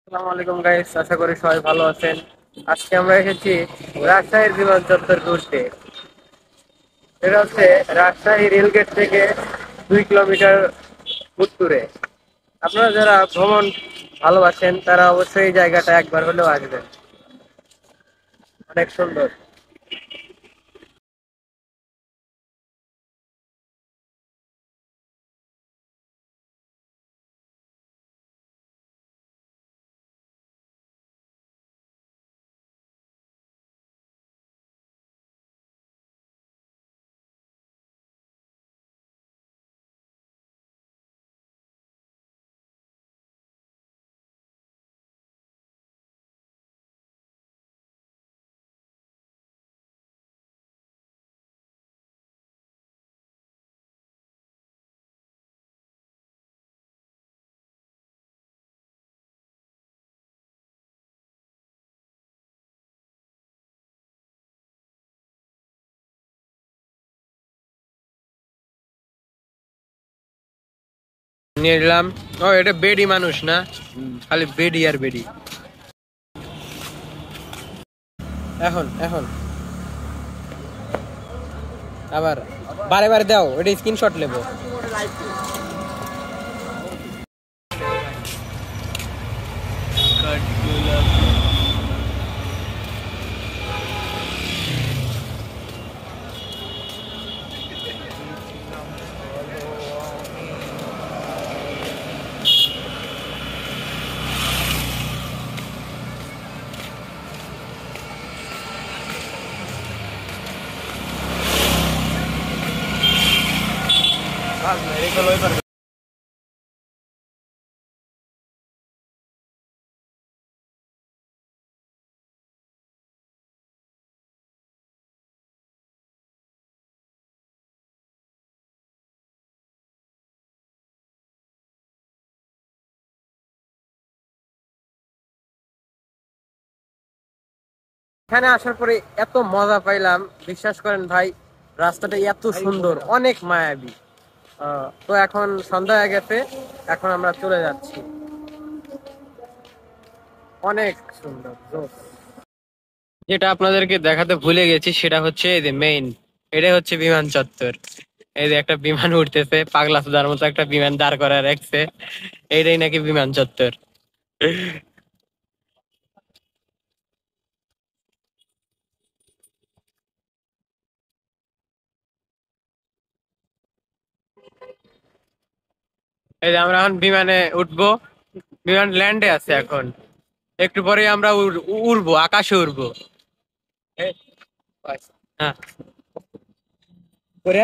আসসালামু আলাইকুম গাইস, আশা করি সবাই ভালো আছেন। আজকে আমরা এসেছি রাজশাহীর বিমান চত্বর ঘুরতে। এটা হচ্ছে রাজশাহী রেলগেট থেকে 2 কিলোমিটার উত্তরে। আপনারা যারা ভ্রমণ ভালোবাসেন তারা অবশ্যই এই জায়গাটা একবার হলেও আসবেন। অনেক সুন্দর। নিয়ে নিলাম। ও, এটা বেডি মানুষ না, খালি বেডি আর বেডি। এখন এখন আবার বারে বারে দাও, এটা স্ক্রিনশট নেবো। এখানে আসার পরে এত মজা পাইলাম, বিশ্বাস করেন ভাই। রাস্তাটা এত সুন্দর, অনেক মায়াবী। তো এখন সন্ধ্যা হয়ে গেছে, এখন আমরা চলে যাচ্ছি। অনেক সুন্দর, জোস। যেটা আপনাদেরকে দেখাতে ভুলে গেছি সেটা হচ্ছে এই যে মেইন, এটা হচ্ছে বিমান চত্বর। এই যে একটা বিমান উঠতেছে, পাগলা চোদার মতো একটা বিমান দাঁড় করায় রাখছে। এইটাই নাকি বিমান চত্বর। এই যে আমরা এখন বিমানে উঠবো। বিমান ল্যান্ডে আছে এখন। একটু পরে আমরা উড়বো, আকাশে উড়বো। এ, হ্যাঁ। করে